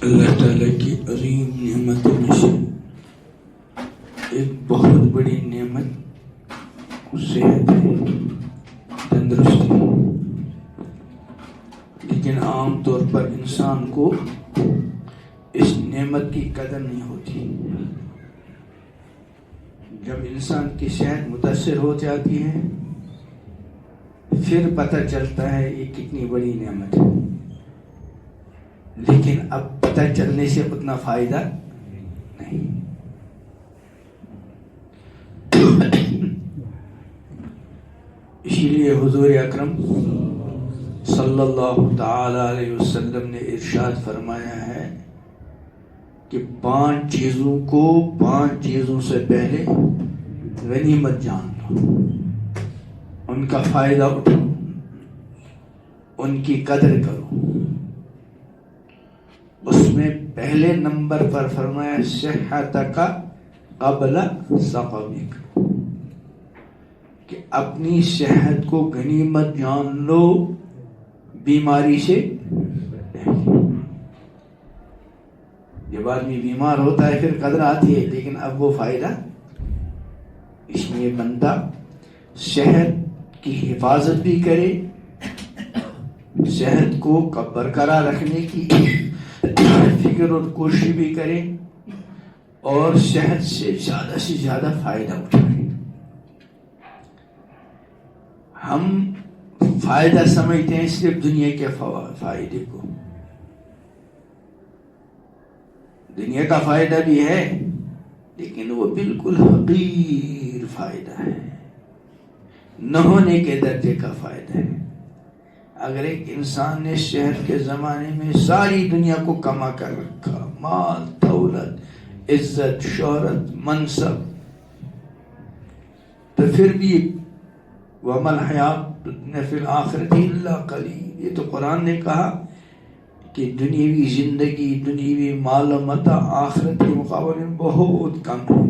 اللہ تعالیٰ کی عظیم نعمتوں میں سے ایک بہت بڑی نعمت صحت ہے، تندرستی، لیکن عام طور پر انسان کو اس نعمت کی قدر نہیں ہوتی۔ جب انسان کی صحت متاثر ہو جاتی ہے پھر پتہ چلتا ہے یہ کتنی بڑی نعمت ہے، لیکن اب پتہ چلنے سے اتنا فائدہ نہیں۔ اسی لیے حضور اکرم صلی اللہ تعالی علیہ وسلم نے ارشاد فرمایا ہے کہ 5 چیزوں سے پہلے غنیمت جان لو، ان کا فائدہ اٹھاؤ، ان کی قدر کرو۔ اس میں پہلے نمبر پر فرمایا صحتک قبل سقمک، کہ اپنی صحت کو غنیمت جان لو بیماری سے پہلے۔ جب آدمی بیمار ہوتا ہے پھر قدر آتی ہے، لیکن اب وہ فائدہ، اس لیے بندہ صحت کی حفاظت بھی کرے، صحت کو برقرار رکھنے کی فکر اور کوشش بھی کرے، اور صحت سے زیادہ فائدہ اٹھائے۔ ہم فائدہ سمجھتے ہیں صرف دنیا کے فائدے کو، دنیا کا فائدہ بھی ہے لیکن وہ بالکل حقیر فائدہ ہے، نہ ہونے کے درجے کا فائدہ ہے۔ اگر ایک انسان نے صحت کے زمانے میں ساری دنیا کو کما کر رکھا، مال، دولت، عزت، شہرت، منصب، تو پھر بھی وَمَا الْحَيَاةُ فِي الْآخِرَةِ إِلَّا قَلِيلٌ، یہ تو قرآن نے کہا کہ دنیاوی زندگی، دنیاوی مال و متاع آخرت کے مقابلے میں بہت کم ہے،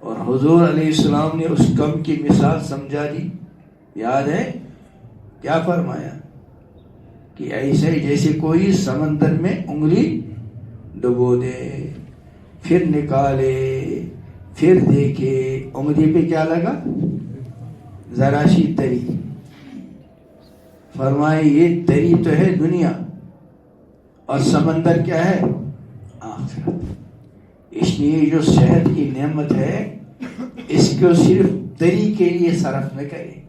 اور حضور علیہ السلام نے اس کم کی مثال سمجھا دی۔ یاد ہے کیا فرمایا؟ کہ ایسے جیسے کوئی سمندر میں انگلی ڈبو دے، پھر نکالے، پھر دیکھے، انگلی پہ کیا لگا؟ ذرا سی تری۔ فرمائے یہ تری تو ہے دنیا، اور سمندر کیا ہے؟ آخرت۔ اس لیے جو صحت کی نعمت ہے اس کو صرف تری کے لیے صرف نہ کرے،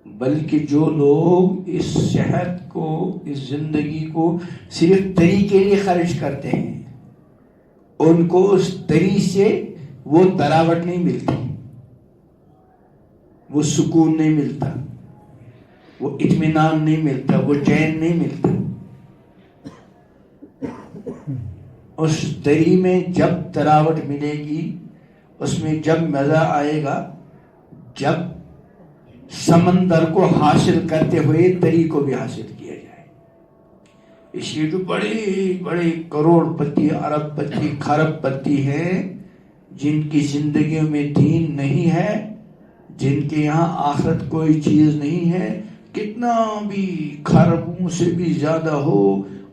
بلکہ جو لوگ اس صحت کو، اس زندگی کو صرف تری کے لیے خرچ کرتے ہیں، ان کو اس تری سے وہ تراوٹ نہیں ملتی، وہ سکون نہیں ملتا، وہ اطمینان نہیں ملتا، وہ چین نہیں ملتا۔ اس تری میں جب تراوٹ ملے گی، اس میں جب مزہ آئے گا، جب سمندر کو حاصل کرتے ہوئے تری کو بھی حاصل کیا جائے۔ اس لیے جو بڑے بڑے کروڑ پتی، ارب پتی، کھرب پتی ہیں، جن کی زندگیوں میں دین نہیں ہے، جن کے یہاں آخرت کوئی چیز نہیں ہے، کتنا بھی کھربوں سے بھی زیادہ ہو،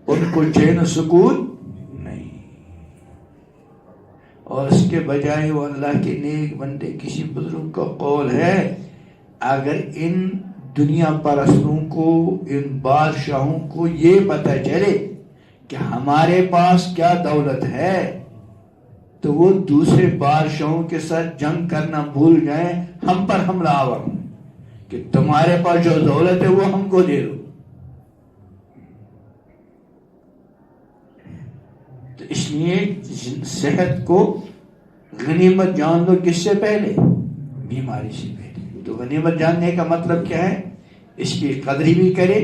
ان کو چین و سکون نہیں۔ اور اس کے بجائے وہ اللہ کے نیک بندے، کسی بزرگ کا قول ہے، اگر ان دنیا پرستوں کو، ان بادشاہوں کو یہ پتہ چلے کہ ہمارے پاس کیا دولت ہے، تو وہ دوسرے بادشاہوں کے ساتھ جنگ کرنا بھول جائیں، ہم پر حملہ آور ہوں کہ تمہارے پاس جو دولت ہے وہ ہم کو دے دو۔ تو اس لیے صحت کو غنیمت جان لو، کس سے پہلے؟ بیماری سے پہلے۔ تو غنیمت جاننے کا مطلب کیا ہے؟ اس کی قدری بھی کرے،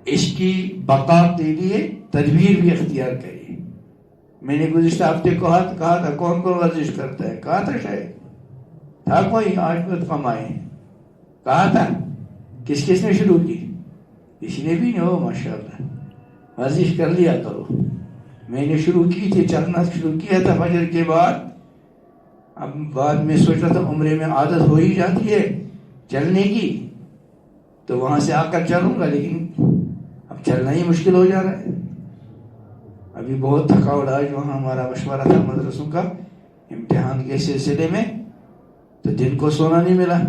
اس کی بقا کے لیے تدبیر بھی اختیار کرے۔ میں نے گزشتہ ہفتے کہا تھا کون کون ورزش کرتا ہے، کہا تھا شاید تھا کوئی، آج بہت کم آئے ہیں، کہا تھا کس نے شروع کی؟ کسی نے بھی نہیں ہو، ماشاءاللہ ورزش کر لیا کرو۔ میں نے شروع کی تھی، چلنا شروع کیا تھا فجر کے بعد، اب بعد میں سوچ رہا تھا عمرے میں عادت ہو ہی جاتی ہے چلنے کی، تو وہاں سے آ کر چلوں گا، لیکن اب چلنا ہی مشکل ہو جا رہا ہے. ابھی بہت تھکاوٹ، آج وہاں ہمارا مشورہ تھا مدرسوں کا امتحان کے سلسلے میں، تو دن کو سونا نہیں ملا.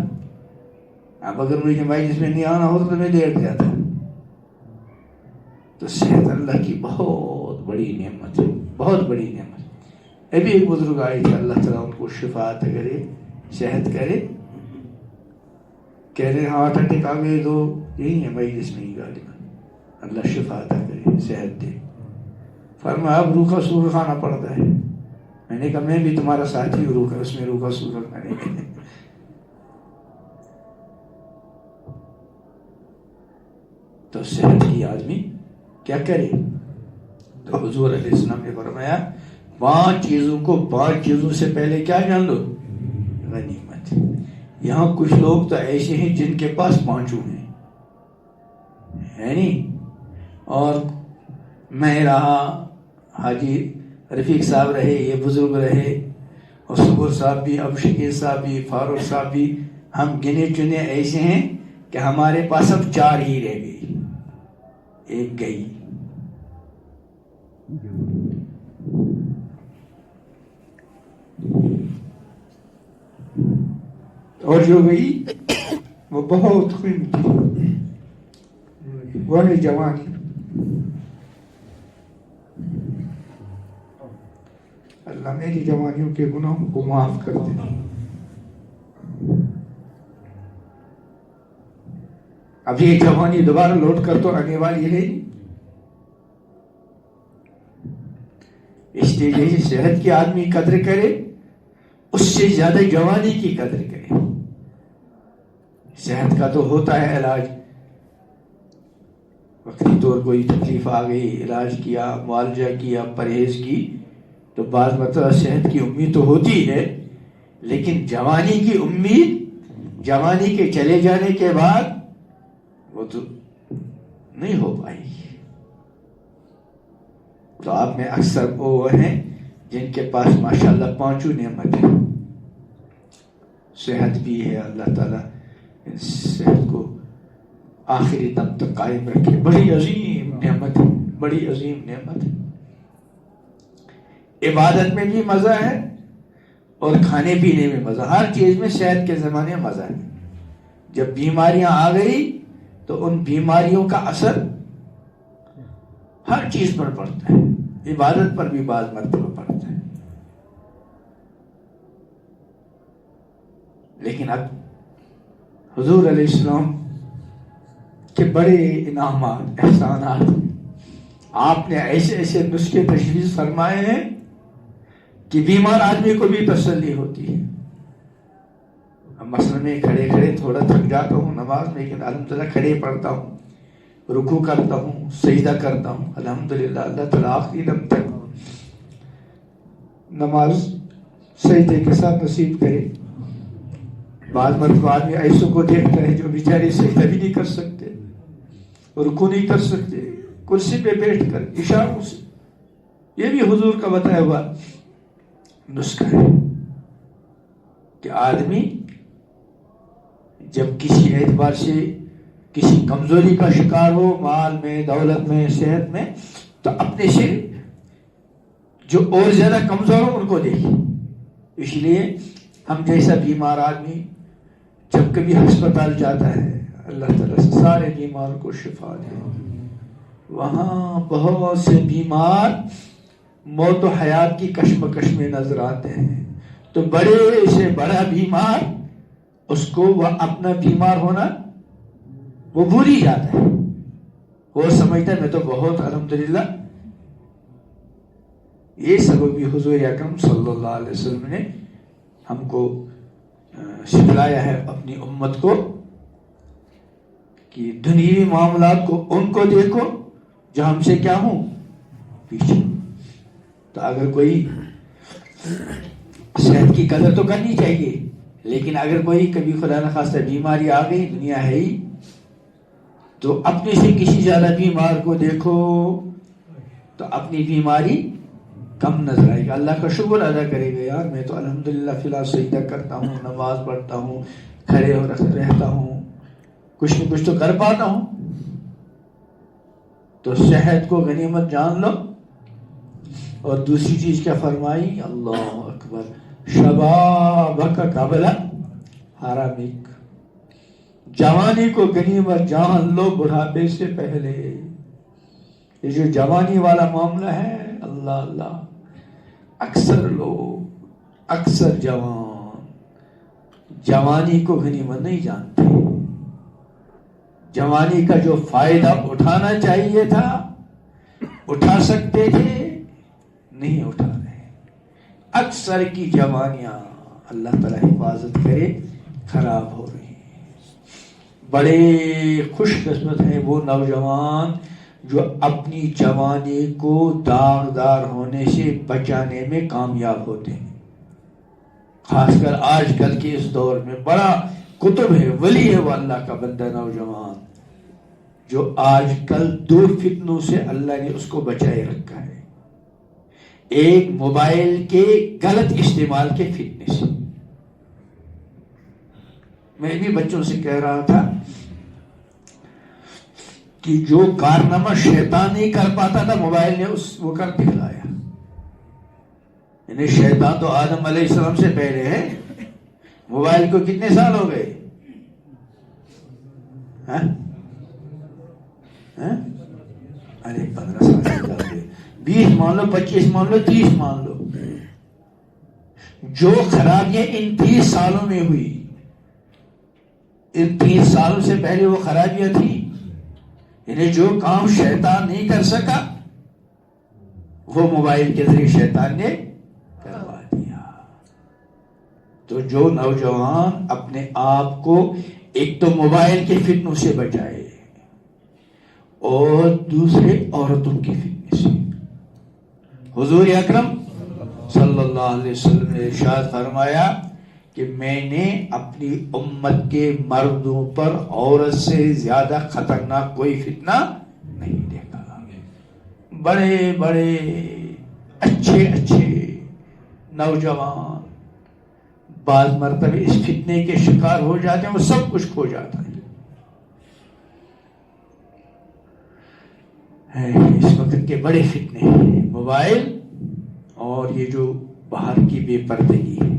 اب اگر مجھے مجلس میں نہیں آنا ہوتا تو میں لیٹ جاتا. تو صحت اللہ کی بہت بڑی نعمت ہے، بہت بڑی نعمت. ابھی ایک بزرگ آئے تھے، اللہ تعالیٰ ان کو شفا عطا کرے، صحت کرے. کہہ رہے ہارٹ اٹیک آ گئے تو یہی ہے مجلس میں ہی غالباً، اللہ شفا عطا کرے، صحت دے. فرمایا اب روکھا سوکھا کھانا پڑتا ہے. میں نے کہا میں بھی تمہارا ساتھی ہوں، روکھا اس میں روکھا سوکھا کھانے میں. تو صحت کی آدمی کیا کرے؟ تو حضور علیہ السلام نے فرمایا 5 چیزوں کو 5 چیزوں سے پہلے کیا جان لو؟ غنیمت. یہاں کچھ لوگ تو ایسے ہیں جن کے پاس 5 ہیں، ہے نہیں؟ اور میں رہا، حاجی رفیق صاحب رہے، یہ بزرگ رہے، اور صبر صاحب بھی، اب شکیل صاحب بھی، فاروق صاحب بھی، ہم گنے چنے ایسے ہیں کہ ہمارے پاس اب 4 ہی رہ گئی، ایک گئی. اور جو گئی وہ بہت قیمتی، وہ ہے جوانی. اللہ میری جوانیوں کے گناہوں کو معاف کر دے. اب یہ جوانی دوبارہ لوٹ کر تو آنے والی ہے، اس لیے صحت کی آدمی قدر کرے، اس سے زیادہ جوانی کی قدر کرے. صحت کا تو ہوتا ہے علاج، وقتی طور کوئی تکلیف آ گئی، علاج کیا، معالجہ کیا، پرہیز کی، تو بعض مرتبہ صحت کی امید تو ہوتی ہے، لیکن جوانی کی امید جوانی کے چلے جانے کے بعد وہ تو نہیں ہو پائی. تو آپ میں اکثر وہ ہیں جن کے پاس ماشاءاللہ 5 نعمت ہے. صحت بھی ہے، اللہ تعالیٰ صحت کو آخری دم تک قائم رکھے. بڑی عظیم نعمت ہے، بڑی عظیم نعمت ہے. عبادت میں بھی مزہ ہے اور کھانے پینے میں مزہ، ہر چیز میں صحت کے زمانے میں مزہ ہے. جب بیماریاں آ گئی تو ان بیماریوں کا اثر ہر چیز پر پڑتا ہے، عبادت پر بھی بعض مرتبہ پڑتا ہے. لیکن اب حضور علیہ السلام کے بڑے انعامات، احسانات، آپ نے ایسے ایسے نسخے تجویز فرمائے ہیں کہ بیمار آدمی کو بھی تسلی ہوتی ہے. اب مثلا میں کھڑے کھڑے تھوڑا تھک جاتا ہوں نماز میں، لیکن الحمدللہ کھڑے پڑھتا ہوں، رکوع کرتا ہوں، سجدہ کرتا ہوں، الحمدللہ. اللہ تعالیٰ آخری دم تک نماز سجدے کے ساتھ نصیب کرے. بعض مرتبہ آدمی ایسوں کو دیکھتا ہے جو بیچارے سجدہ بھی نہیں کر سکتے، رکوع نہیں کر سکتے، کرسی پہ بیٹھ کر اشاروں سے. یہ بھی حضور کا بتایا ہوا نسخہ ہے کہ آدمی جب کسی اعتبار سے کسی کمزوری کا شکار ہو، مال میں، دولت میں، صحت میں، تو اپنے سے جو اور زیادہ کمزور ہو ان کو دیکھے. اس لیے ہم جیسا بیمار آدمی جب کبھی ہسپتال جاتا ہے، اللہ تعالیٰ سے سارے بیماروں کو شفا دے. وہاں بہت سے بیمار موت و حیات کی کشمکش میں نظر آتے ہیں، تو بڑے سے بڑا بیمار اس کو وہ اپنا بیمار ہونا وہ بھول ہی جاتا ہے. وہ سمجھتا ہے میں تو بہت الحمدللہ. یہ سبب بھی حضور اکرم صلی اللہ علیہ وسلم نے ہم کو سکھلایا ہے اپنی امت کو کہ دنیوی معاملات کو ان کو دیکھو جو ہم سے کیا ہوں پیچھے. تو اگر کوئی صحت کی قدر تو کرنی چاہیے، لیکن اگر کوئی کبھی خدا نخواستہ بیماری آ گئی، دنیا ہے ہی، تو اپنے سے کسی زیادہ بیمار کو دیکھو تو اپنی بیماری کم نظر آئے گا. اللہ کا شکر ادا کرے گا، یار میں تو الحمدللہ فی الحال سجدہ کرتا ہوں، نماز پڑھتا ہوں، کھڑے ہو رہتا ہوں، کچھ نہ کچھ تو کر پاتا ہوں. تو صحت کو غنیمت جان لو. اور دوسری چیز کیا فرمائی؟ اللہ اکبر، شبابک قبل حرمک، جوانی کو غنیمت جان لو بڑھاپے سے پہلے. یہ جو جوانی والا معاملہ ہے، اللہ اللہ، اکثر لوگ، اکثر جوان جوانی کو غنیمت نہیں جانتے. جوانی کا جو فائدہ اٹھانا چاہیے تھا، اٹھا سکتے تھے، نہیں اٹھا رہے. اکثر کی جوانیاں، اللہ تعالیٰ حفاظت کرے، خراب ہو رہی ہیں. بڑے خوش قسمت ہیں وہ نوجوان جو اپنی جوانی کو داغدار ہونے سے بچانے میں کامیاب ہوتے ہیں. خاص کر آج کل کے اس دور میں بڑا قطب ہے، ولی ہے وہ اللہ کا بندہ نوجوان، جو آج کل دو فتنوں سے اللہ نے اس کو بچائے رکھا ہے. ایک موبائل کے غلط استعمال کے فتنے سے. میں بھی بچوں سے کہہ رہا تھا کہ جو کارنامہ شیطان نہیں کر پاتا تھا، موبائل نے وہ کر دکھلایا. یعنی شیطان تو آدم علیہ السلام سے پہلے ہے. موبائل کو کتنے سال ہو گئے؟ ارے 15 سال، 20 مان لو، 25 مان لو، 30 مان لو. جو خرابیاں ان 30 سالوں میں ہوئی، ان 30 سالوں سے پہلے وہ خرابیاں تھیں. یعنی جو کام شیطان نہیں کر سکا، وہ موبائل کے ذریعے شیطان نے کروا دیا. تو جو نوجوان اپنے آپ کو ایک تو موبائل کے فتنوں سے بچائے اور دوسرے عورتوں کے فتنے سے. حضور اکرم صلی اللہ علیہ وسلم نے ارشاد فرمایا کہ میں نے اپنی امت کے مردوں پر عورت سے زیادہ خطرناک کوئی فتنہ نہیں دیکھا. بڑے بڑے اچھے اچھے نوجوان بعض مرتبہ اس فتنے کے شکار ہو جاتے ہیں، وہ سب کچھ کھو جاتا ہے. اس وقت کے بڑے فتنے ہیں موبائل اور یہ جو باہر کی بے پردگی ہے.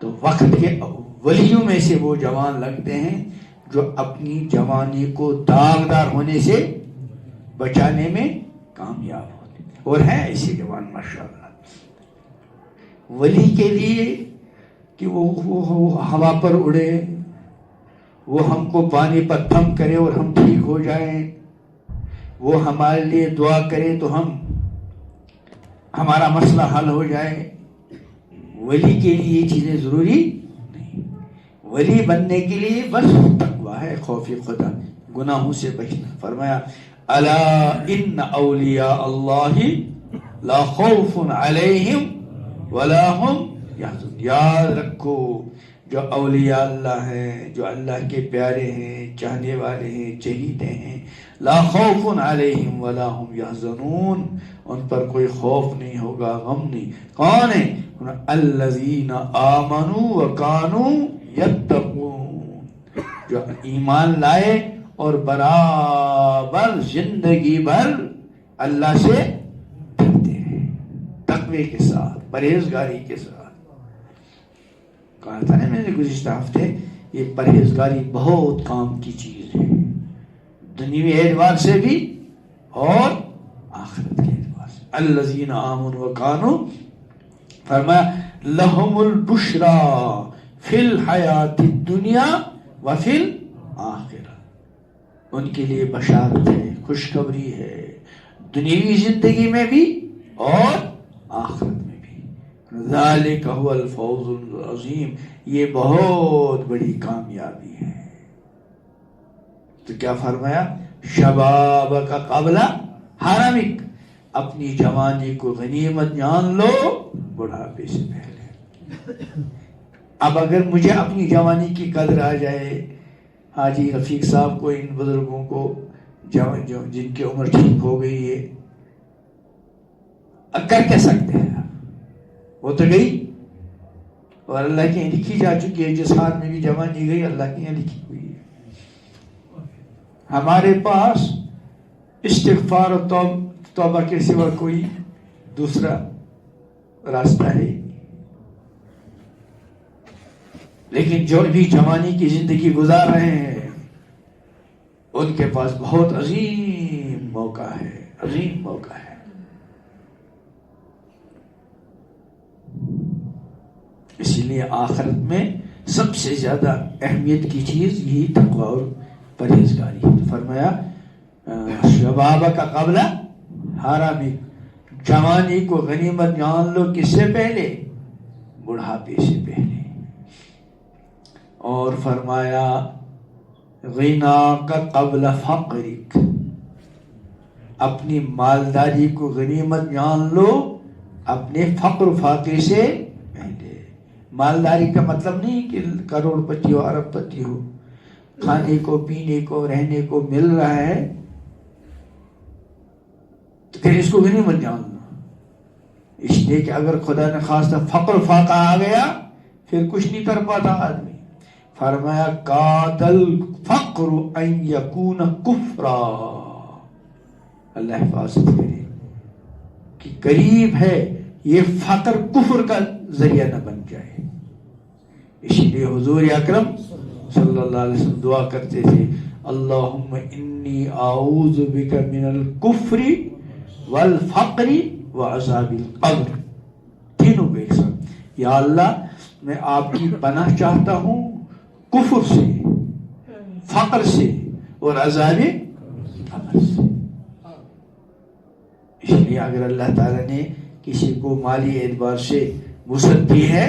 تو وقت کے ولیوں میں سے وہ جوان لگتے ہیں جو اپنی جوانی کو داغدار ہونے سے بچانے میں کامیاب ہوتے ہیں. اور ہیں ایسے جوان ماشاءاللہ. ولی کے لیے کہ وہ ہوا پر اڑے، وہ ہم کو پانی پر تھم کرے اور ہم ٹھیک ہو جائیں، وہ ہمارے لیے دعا کرے تو ہمارا مسئلہ حل ہو جائے. ولی کے لیے یہ چیزیں ضروری نہیں. ولی بننے کے لیے بس تقویٰ ہے، خوف خدا، گناہوں سے بچنا. فرمایا الا ان اولیاء اللہ لا خوف علیہم ولا هم یحزنون. یاد رکھو جو اولیاء اللہ ہیں، جو اللہ کے پیارے ہیں، چاہنے والے ہیں، چہیتے ہیں، لا خوف علیہم ولا هم یحزنون، ان پر کوئی خوف نہیں ہوگا، غم نہیں. کون ہیں؟ الذین آمنوا وکانوا یتقون، جو ایمان لائے اور برابر زندگی بھر اللہ سے ڈرتے ہیں، تقوی کے ساتھ، پرہیزگاری کے ساتھ. کہا تھا نا میں نے گزشتہ ہفتے، یہ پرہیزگاری بہت کام کی چیز ہے، دنیوی اعتبار سے بھی اور آخرت کے اعتبار سے. الذین آمنوا وکانوا، فرمایا لہم البشرا فی الحیات الدنیا وفی الآخرہ، ان کے لیے بشارت ہے، خوشخبری ہے، دنیوی زندگی میں بھی اور آخرت میں بھی. ذالک هو الفوز العظیم، یہ بہت بڑی کامیابی ہے. تو کیا فرمایا؟ شبابک قبل حرمک، اپنی جوانی کو غنیمت جان لو بڑھاپے سے پہلے. اب اگر مجھے اپنی جوانی کی قدر آ جائے، حاجی رفیق صاحب کو، ان بزرگوں کو جن کی عمر ٹھیک ہو گئی ہے، کر کے سکتے ہیں، وہ تو گئی اور اللہ کے یہاں لکھی جا چکی ہے. جس ہاتھ میں بھی جوانی گئی اللہ کے یہاں لکھی ہوئی ہے. ہمارے پاس استغفار اور توبہ کے سوا کوئی دوسرا راستہ ہے، لیکن جو بھی جوانی کی زندگی گزار رہے ہیں ان کے پاس بہت عظیم موقع ہے، عظیم موقع ہے۔ اسی لیے آخرت میں سب سے زیادہ اہمیت کی چیز یہی تقوی اور پرہیزگاری ہے۔ تو فرمایا شباب کا قبل حرامی، جوانی کو غنیمت جان لو کس سے پہلے؟ بڑھاپے سے پہلے۔ اور فرمایا غنا کا قبل فقرک، اپنی مالداری کو غنیمت جان لو اپنے فقر فاقے سے پہلے۔ مالداری کا مطلب نہیں کہ کروڑ پتی ہو، ارب پتی ہو، کھانے کو پینے کو رہنے کو مل رہا ہے تو پھر اس کو غنیمت جان لو، اس لیے کہ اگر خدا نے خواستہ فقر فاقہ آ گیا پھر کچھ نہیں کر پاتا آدمی۔ فرمایا قاتل فقر ان یکون کفرا، اللہ حفاظت کرے کہ قریب ہے یہ فقر کفر کا ذریعہ نہ بن جائے۔ اسی لیے حضور اکرم صلی اللہ علیہ وسلم دعا کرتے تھے اللہم انی اعوذ بک من الکفر والفقر وعذاب القبر، تینوں کے ساتھ، یا اللہ میں آپ کی پناہ چاہتا ہوں کفر سے، فقر سے اور عذاب قبر سے۔ اس لیے اگر اللہ تعالیٰ نے کسی کو مالی اعتبار سے وسعت دی ہے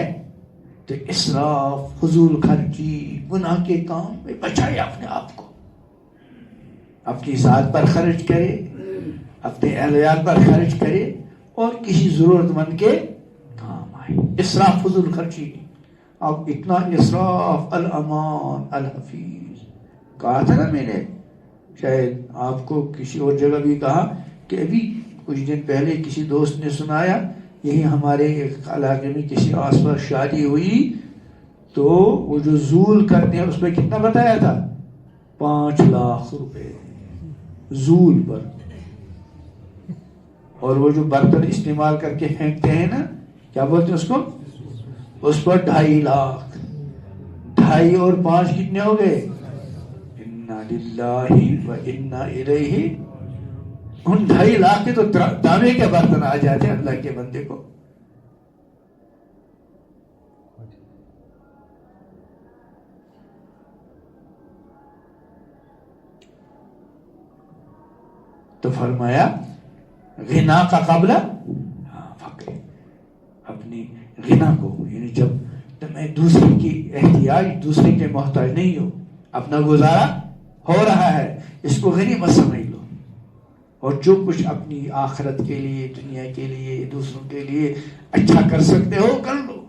تو اسراف، فضول خرچی، گناہ کے کام میں بچائے اپنے آپ کو، اپنی ذات پر خرچ کرے، اپنے اہلیات پر خرچ کرے اور کسی ضرورت مند کے کام آئے۔ اسراف فضول خرچی نہیں، اب اتنا اسراف الامان الحفیظ کہا تھا نا میں نے، شاید آپ کو کسی اور جگہ بھی کہا کہ ابھی کچھ دن پہلے کسی دوست نے سنایا یہی ہمارے علاقے میں کسی آس پاس شادی ہوئی تو وہ جو زول کرتے ہیں اس پہ کتنا بتایا تھا؟ 5 لاکھ روپے زول پر، اور وہ جو برتن استعمال کر کے پھینکتے ہیں نا کیا بولتے ہیں اس کو، اس پر 2.5 لاکھ، 2.5 اور 5 کتنے ہو گئے؟ انا للہ و انا الیہ، ان 2.5 لاکھ کے تو تانبے کے برتن آ جاتے ہیں اللہ کے بندے کو۔ تو فرمایا غنا کا قبل فقر، اپنی غنا کو، یعنی جب میں دوسرے کی احتیاج، دوسرے کے محتاج نہیں ہوں، اپنا گزارا ہو رہا ہے، اس کو غنیمت سمجھ لو، اور جو کچھ اپنی آخرت کے لیے، دنیا کے لیے، دوسروں کے لیے اچھا کر سکتے ہو کر لو۔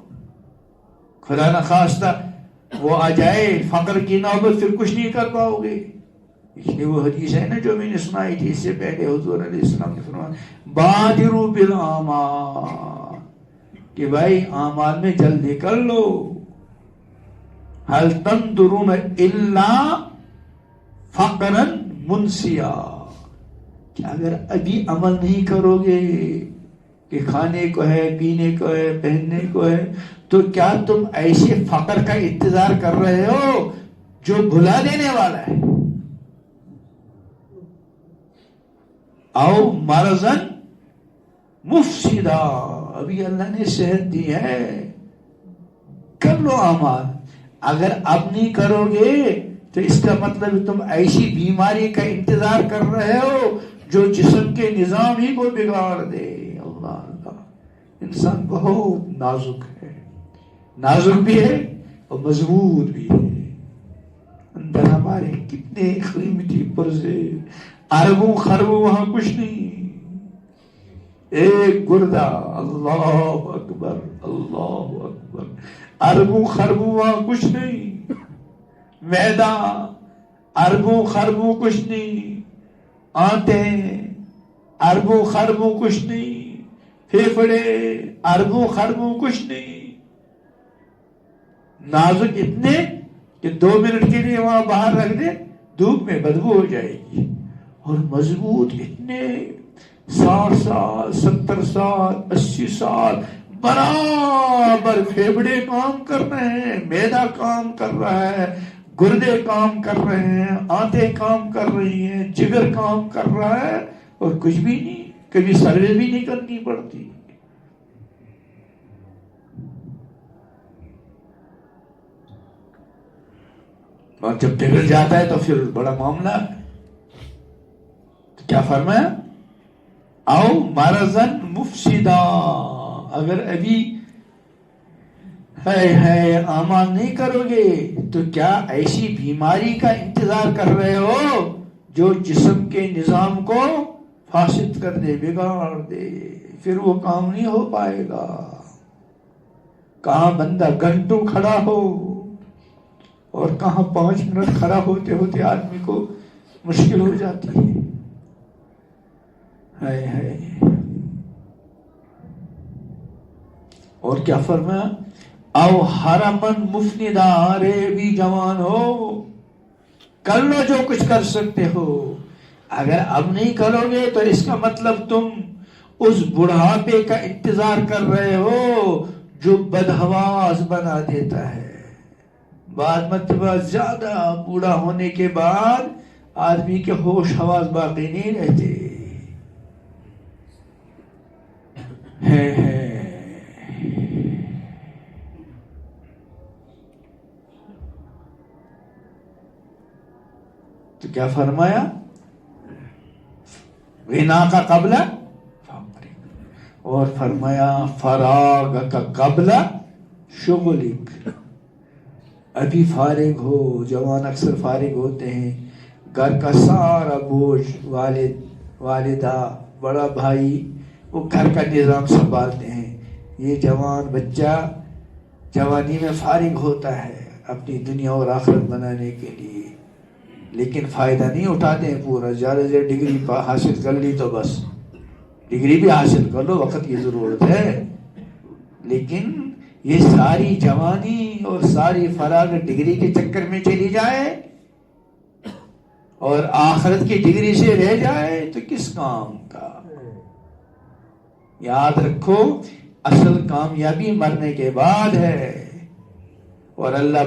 خدا نہ خواستہ وہ آ جائے فقر کی نوبت، پھر کچھ نہیں کر پاؤ گے۔ اس لیے وہ حدیث ہے نا جو میں نے سنائی تھی اس سے پہلے، حضور علیہ السلام نے فرمایا بادروا بالاعمال، کہ بھائی اعمال میں جلدی کر لو۔ هل تنظرون الا فقرا منسیا، کہ اگر ابھی عمل نہیں کرو گے کہ کھانے کو ہے، پینے کو ہے، پہننے کو ہے، تو کیا تم ایسے فقر کا انتظار کر رہے ہو جو بھلا دینے والا ہے؟ او مرضن مفسدہ، ابھی اللہ نے صحت دی ہے، کر لو اعمال۔ اگر اب نہیں کرو گے تو اس کا مطلب تم ایسی بیماری کا انتظار کر رہے ہو جو جسم کے نظام ہی کو بگاڑ دے۔ اللہ اللہ، انسان بہت نازک ہے، نازک بھی ہے اور مضبوط بھی ہے۔ اندر ہمارے کتنے قیمتی پرزے، اربوں خربوں وہاں کچھ نہیں، ایک گردہ، اللہ اکبر اللہ اکبر، اربوں خربوں وہاں کچھ نہیں، معدہ اربوں خربوں کچھ نہیں، آنتیں اربوں خربوں کچھ نہیں، پھیپھڑے اربوں خربوں کچھ نہیں، نازک اتنے کہ 2 منٹ کے لیے وہاں باہر رکھ دے دھوپ میں بدبو ہو جائے گی. اور مضبوط اتنے 60 سال 70 سال 80 سال برابر پھیپڑے کام کر رہے ہیں, معدہ کام کر رہا ہے, گردے کام کر رہے ہیں, آنتیں کام کر رہی ہیں, جگر کام کر رہا ہے, اور کچھ بھی نہیں, کبھی سروے بھی نہیں کرنی پڑتی. اور جب بگڑ جاتا ہے تو پھر بڑا معاملہ ہے. تو کیا فرمایا؟ او مرضن مفسدا, اگر ابھی ہے اعمال نہیں کرو گے تو کیا ایسی بیماری کا انتظار کر رہے ہو جو جسم کے نظام کو فاسد کر دے, بگاڑ دے, پھر وہ کام نہیں ہو پائے گا. کہاں بندہ گھنٹوں کھڑا ہو اور کہاں 5 منٹ کھڑا ہوتے ہوتے آدمی کو مشکل ہو جاتی ہے. اور کیا فرمایا؟ او حرمن مفندا, رے بھی جوان ہو, کر لو جو کچھ کر سکتے ہو. اگر اب نہیں کرو گے تو اس کا مطلب تم اس بڑھاپے کا انتظار کر رہے ہو جو بدحواس بنا دیتا ہے. بعد مرتبہ زیادہ بوڑھا ہونے کے بعد آدمی کے ہوش حواس باقی نہیں رہتے. تو کیا فرمایا؟ غنا کا قبل, اور فرمایا فراغ کا قبل شغلک. ابھی فارغ ہو, جوان اکثر فارغ ہوتے ہیں, گھر کا سارا بوجھ والد والدہ بڑا بھائی وہ گھر کا نظام سنبھالتے ہیں. یہ جوان بچہ جوانی میں فارغ ہوتا ہے اپنی دنیا اور آخرت بنانے کے لیے, لیکن فائدہ نہیں اٹھاتے ہیں پورا. زیادہ سے ڈگری حاصل کر لی تو بس, ڈگری بھی حاصل کر لو, وقت کی ضرورت ہے, لیکن یہ ساری جوانی اور ساری فراغ ڈگری کے چکر میں چلی جائے اور آخرت کی ڈگری سے رہ جائے تو کس کام کا. یاد رکھو اصل کامیابی مرنے کے بعد ہے. اور اللہ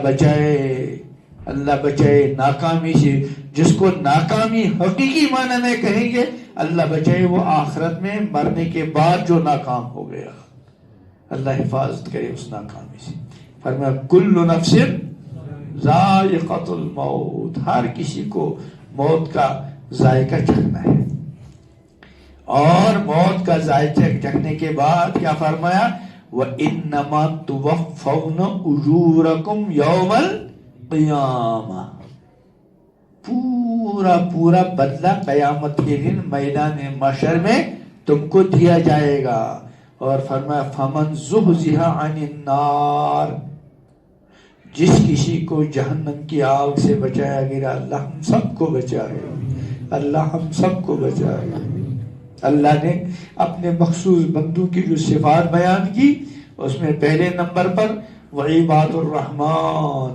بچائے ناکامی سے. جس کو ناکامی حقیقی معنی میں کہیں گے, اللہ بچائے وہ آخرت میں مرنے کے بعد جو ناکام ہو گیا. اللہ حفاظت کرے اس ناکامی سے. فرمایا کل نفس ذائقۃ الموت, ہر کسی کو موت کا ذائقہ چکھنا ہے. اور موت کا ذائقہ چکھنے کے بعد کیا فرمایا؟ وَإِنَّمَا تُوَفَّوْنَ أُجُورَكُمْ يَوْمَ الْقِيَامَةِ, پورا بدلہ قیامت کے دن میدان محشر میں تم کو دیا جائے گا. اور فرمایا فَمَنْ زُحْزِحَ عَنِ النَّارِ, جس کسی کو جہنم کی آگ سے بچایا گیا, اللہ ہم سب کو بچائے, اللہ ہم سب کو بچائے. اللہ نے اپنے مخصوص بندوں کی جو صفات بیان کی اس میں پہلے نمبر پر وعباد الرحمن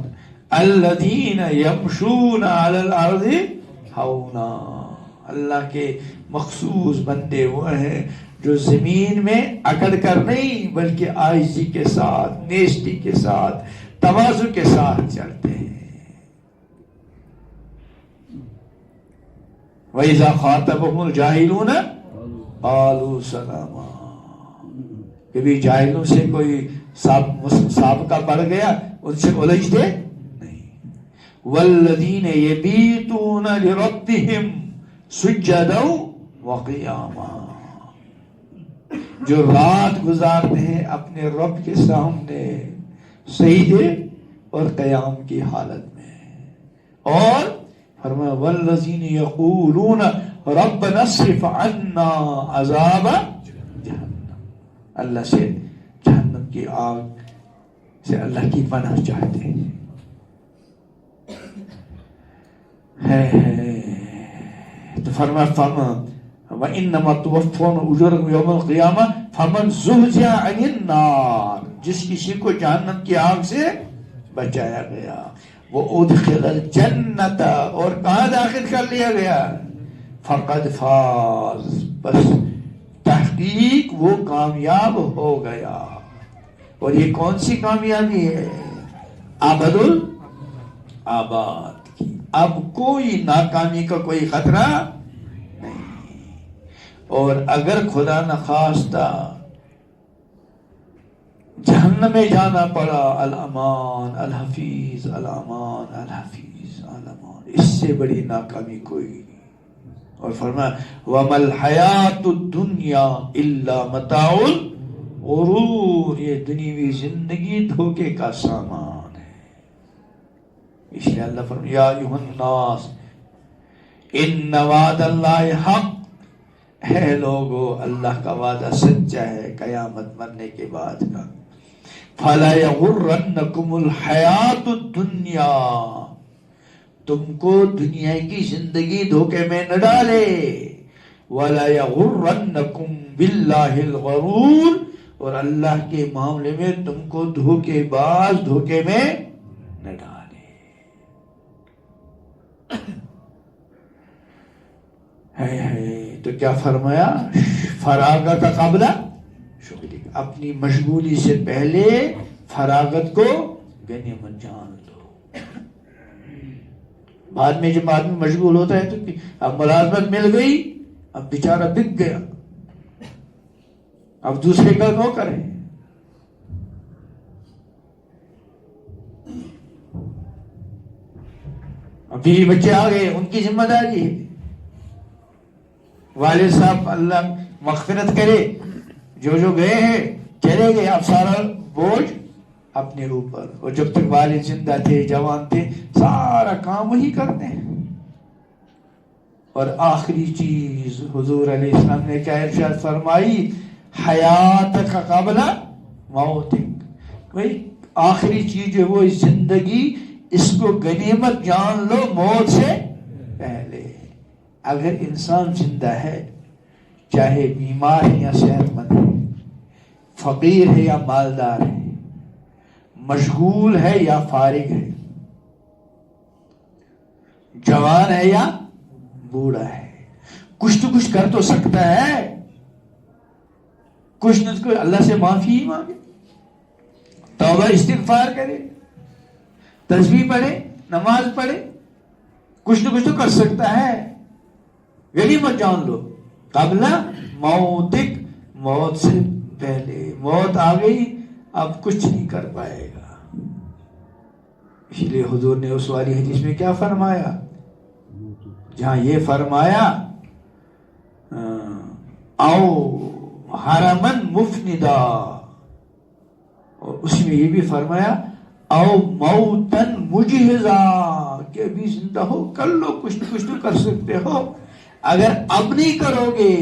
الذین یمشون علی الارض ہونا, اللہ کے مخصوص بندے وہ ہیں جو زمین میں اکڑ کر نہیں بلکہ عاجزی کے ساتھ, نیستی کے ساتھ, تواضع کے ساتھ چلتے ہیں. وَإِذَا خَاطَبَهُمُ الْجَاهِلُونَ قَالُوا سَلَامًا, کبھی جاہلوں سے کوئی سابقہ پڑ گیا ان سے الجھتے نہیں. وَالَّذِينَ يَبِيتُونَ لِرَبِّهِمْ سُجَّدًا وَقِيَامًا, جو رات گزارتے ہیں اپنے رب کے سامنے سجدے اور قیام کی حالت میں. اور فرمایا والذین یقولون ربنا اصرف عنا عذاب جہنم, اللہ سے جہنم کی آگ سے اللہ کی پناہ چاہتے ہیں. تو فرمایا وَإِنَّمَا تُوَفَّوْنَ أُجُورَكُمْ يَوْمَ الْقِيَامَةِ فَمَنْ زُحْزِحَ عَنِ النَّارِ, جس کسی کو جہنم کی آگ سے بچایا گیا, وہ ادخل الجنت، اور کہاں داخل کر لیا گیا، فقد فاز، بس تحقیق وہ کامیاب ہو گیا۔ اور یہ کون سی کامیابی ہے؟ ابد الآباد کی، اب کوئی ناکامی کا کوئی خطرہ نہیں۔ اور اگر خدا نخواستہ جہنم میں جانا پڑا، الامان الحفیظ، الامان الحفیظ، الامان، اس سے بڑی ناکامی کوئی نہیں۔ اور فرمایا وَمَا الْحَيَاةُ الدُّنْيَا إِلَّا مَتَاعُ الْغُرُورِ، یہ دنیوی زندگی دھوکے کا سامان ہے۔ اس لیے اللہ فرمایا یا ایھا الناس ان وعد اللہ حق، ہے لوگو اللہ کا وعدہ سچا ہے قیامت مرنے کے بعد کا۔ فَلَا يَغُرَّنَّكُمُ الْحَيَاةُ الدُّنْيَا، تم کو دنیا کی زندگی دھوکے میں نہ ڈالے، وَلَا يَغُرَّنَّكُمْ بِاللَّهِ الْغَرُورُ، اور اللہ کے معاملے میں تم کو دھوکے باز دھوکے میں نہ ڈالے۔ تو کیا فرمایا، فراغت قبل شغلی، اپنی مشغولی سے پہلے فراغت کو غنیمت جان لو۔ بعد میں جب آدمی مشغول ہوتا ہے تو اب ملازمت مل گئی، اب بیچارہ بک گیا، اب دوسرے کا نوکر ہے۔ اب بیوی بچے آ گئے، ان کی ذمہ داری ہے۔ والد صاحب اللہ مغفرت کرے، جو گئے ہیں چلے گئے، اب سارا بوجھ اپنے اوپر، اور جب تک والد زندہ تھے جوان تھے سارا کام وہی کرتے ہیں۔ اور آخری چیز حضور علیہ السلام نے کیا ارشاد فرمائی، حیات کا قبل موتک، بھائی آخری چیز جو وہ زندگی، اس کو غنیمت جان لو موت سے پہلے۔ اگر انسان زندہ ہے، چاہے بیمار ہے یا صحت مند ہے، فقیر ہے یا مالدار ہے، مشغول ہے یا فارغ ہے، جوان ہے یا بوڑھا ہے، کچھ تو کچھ کر تو سکتا ہے، کچھ نہ کچھ اللہ سے معافی ہی مانگے، توبہ استغفار کرے، تسبیح پڑھے، نماز پڑھے، کچھ نہ کچھ تو کر سکتا ہے۔ غنیمت جان لو قبل موتک، موت سے پہلے، موت آ گئی اب کچھ نہیں کر پائے گا۔ اس لیے حضور نے اس والی حدیث میں کیا فرمایا، جہاں یہ فرمایا او حرمن مفندا، اور اس میں یہ بھی فرمایا او موتن مجہزا، کہ ابھی زندہ ہو کر لو، کچھ تو کر سکتے ہو۔ اگر اب نہیں کرو گے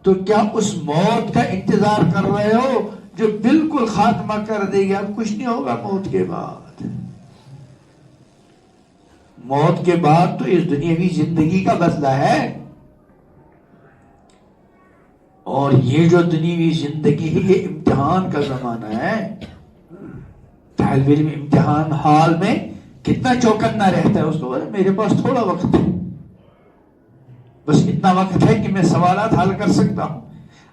تو کیا اس موت کا انتظار کر رہے ہو جو بالکل خاتمہ کر دے گی؟ اب کچھ نہیں ہوگا موت کے بعد۔ موت کے بعد تو اس دنیاوی زندگی کا بدلہ ہے، اور یہ جو دنیاوی زندگی ہے یہ امتحان کا زمانہ ہے۔ طالب علم امتحان حال میں کتنا چوکنا رہتا ہے، اس کو میرے پاس تھوڑا وقت ہے، بس اتنا وقت ہے کہ میں سوالات حل کر سکتا ہوں۔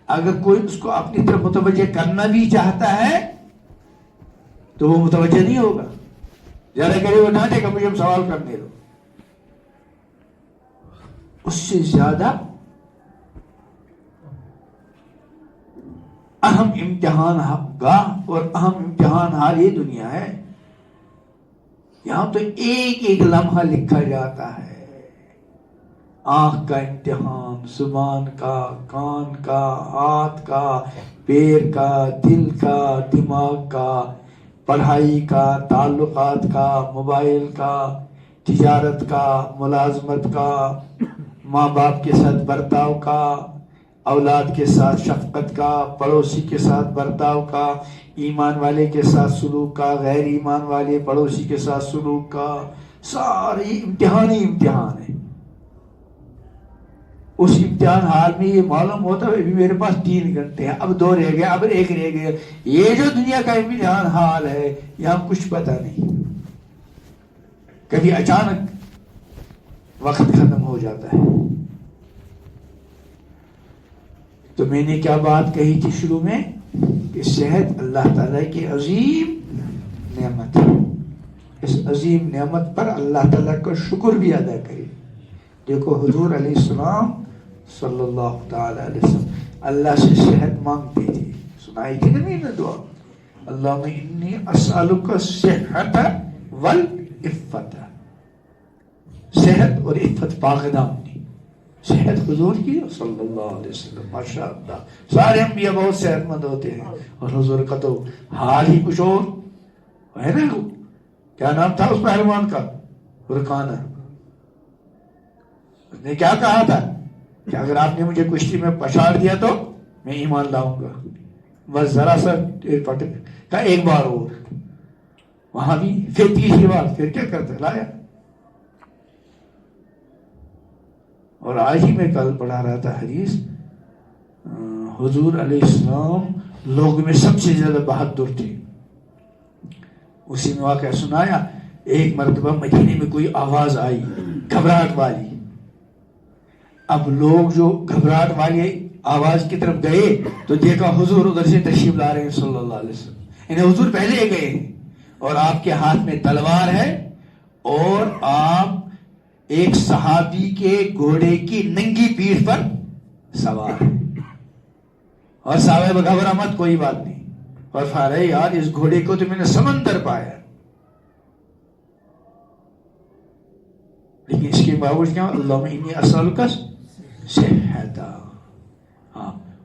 اگر کوئی اس کو اپنی طرف متوجہ کرنا بھی چاہتا ہے تو وہ متوجہ نہیں ہوگا، زیادہ کرے وہ ڈانٹے گا مجھے سوال کرنے دو۔ اس سے زیادہ اہم امتحان گاہ اور اہم امتحان حال یہ دنیا ہے۔ یہاں تو ایک ایک لمحہ لکھا جاتا ہے، آنکھ کا امتحان، زبان کا، کان کا، ہاتھ کا، پیر کا، دل کا، دماغ کا، پڑھائی کا، تعلقات کا، موبائل کا، تجارت کا، ملازمت کا، ماں باپ کے ساتھ برتاؤ کا، اولاد کے ساتھ شفقت کا، پڑوسی کے ساتھ برتاؤ کا، ایمان والے کے ساتھ سلوک کا، غیر ایمان والے پڑوسی کے ساتھ سلوک کا، سارے امتحان ہی امتحان ہے۔ اس امتحان حال میں یہ معلوم ہوتا ہے ابھی میرے پاس 3 گھنٹے ہیں، اب 2 رہ گئے، اب 1 رہ گیا۔ یہ جو دنیا کا امتحان حال ہے یہاں کچھ پتہ نہیں۔ کبھی اچانک وقت ختم ہو جاتا ہے. تو میں نے کیا بات کہی تھی شروع میں کہ صحت اللہ تعالیٰ کی عظیم نعمت ہے. اس عظیم نعمت پر اللہ تعالیٰ کا شکر بھی ادا کرے. دیکھو حضور علیہ السلام صلی اللہ تعالی علیہ وسلم اللہ سے صحت مانگتے تھے. سنائی تھی نا میں نے دعا, اللہم انی اسألک الصحت والعفت. صحت اور عفت پاک دامنی. صحت حضور کی صلی اللہ علیہ وسلم ماشاء اللہ. سارے انبیاء بہت صحت مند ہوتے ہیں اور حضور کا تو حال ہی کچھ اور ہے نا. کیا نام تھا اس پہلوان کا؟ فرقانہ. اس نے کیا کہا تھا کہ اگر آپ نے مجھے کشتی میں پچھاڑ دیا تو میں ایمان لاؤں گا. بس ذرا سا کا ایک بار اور, وہاں بھی پھر تیسری بار, پھر کیا کرتا لایا. اور آج ہی میں کل پڑھا رہا تھا حدیث, حضور علیہ السلام لوگ میں سب سے زیادہ بہادر تھے. اسی میں واقعہ سنایا, ایک مرتبہ مدینے میں کوئی آواز آئی گھبراہٹ والی. اب لوگ جو گھبراہٹ والی آواز کی طرف گئے تو دیکھا حضور ادھر سے تشریف لا رہے ہیں صلی اللہ علیہ وسلم. یعنی حضور پہلے گئے ہیں اور آپ کے ہاتھ میں تلوار ہے اور آپ ایک صحابی کے گھوڑے کی ننگی پیٹھ پر سوار ہے. اور صحابہ گھبرا مت, کوئی بات نہیں. اور فرمایا یار اس گھوڑے کو تو میں نے سمندر پایا, لیکن اس کے باوجود کیا, اللہم انی اسألک صحت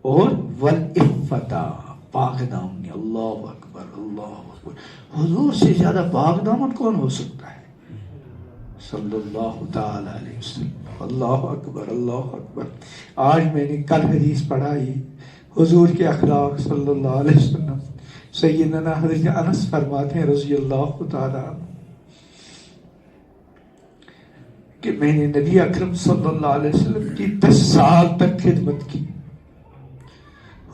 اور والعفت, پاک دامنی. اللہ اکبر اللہ اکبر. حضور سے زیادہ پاک دامن کون ہو سکتا ہے صلی اللہ تعالی علیہ وسلم. اللہ اکبر اللہ اکبر. آج میں نے کل حدیث پڑھائی حضور کے اخلاق صلی اللہ علیہ وسلم. سیدنا حضرت انس فرماتے ہیں رضی اللہ تعالی کہ میں نے نبی اکرم صلی اللہ علیہ وسلم کی 10 سال تک خدمت کی.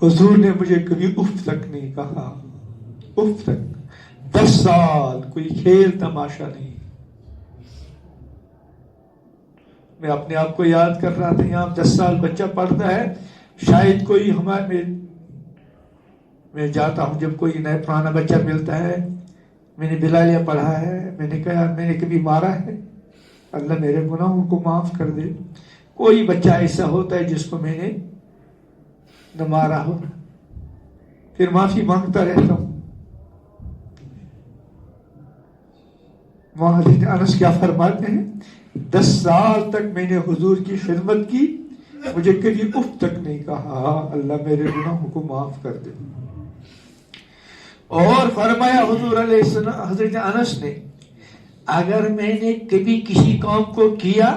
حضور نے مجھے کبھی اف تک نہیں کہا, اف تک. 10 سال کوئی کھیل تماشا نہیں. میں اپنے آپ کو یاد کر رہا تھا, یہاں 10 سال بچہ پڑھتا ہے, شاید کوئی ہمارے میں جاتا ہوں جب کوئی نیا پرانا بچہ ملتا ہے, میں نے بلالیہ پڑھا ہے, میں نے کہا میں نے کبھی مارا ہے, اللہ میرے گناہوں کو معاف کر دے. کوئی بچہ ایسا ہوتا ہے جس کو میں نے نہ مارا ہو, پھر معافی مانگتا رہتا ہوں. وہاں حضرت انس کیا فرماتے ہیں, 10 سال تک میں نے حضور کی خدمت کی, مجھے کبھی اف تک نہیں کہا, اللہ میرے گناہوں کو معاف کر دے. اور فرمایا حضور علیہ السلام حضرت انس نے, اگر میں نے کبھی کسی کام کو کیا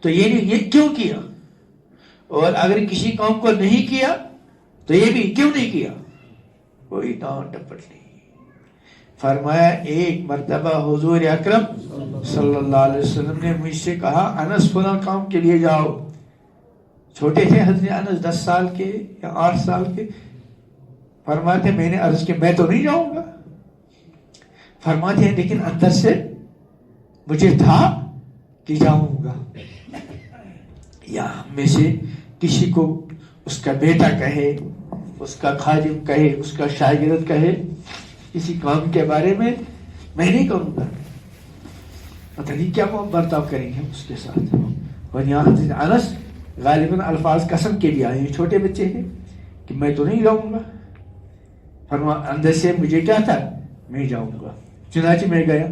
تو یہ کیوں کیا, اور اگر کسی کام کو نہیں کیا تو یہ بھی کیوں نہیں کیا, کوئی ڈانٹ ڈپٹ نہیں. فرمایا ایک مرتبہ حضور اکرم صلی اللہ علیہ وسلم نے مجھ سے کہا انس فلاں کام کے لیے جاؤ. چھوٹے تھے حضرت انس, 10 سال کے یا 8 سال کے. فرماتے میں نے عرض کہ میں تو نہیں جاؤں گا. فرماتے ہیں لیکن اندر سے مجھے تھا کہ جاؤں گا. یا ہم میں سے کسی کو اس کا بیٹا کہے, اس کا خادم کہے, اس کا شاگرد کہے کسی کام کے بارے میں نہیں کروں گا, پتہ نہیں کیا برتاؤ کریں گے اس کے ساتھ. اور یہاں حضرت انس غالباً الفاظ قسم کے بھی آئے ہیں, چھوٹے بچے ہیں, کہ میں تو نہیں جاؤں گا. اندر سے مجھے کیا تھا, میں جاؤں گا. چنانچہ میں گیا,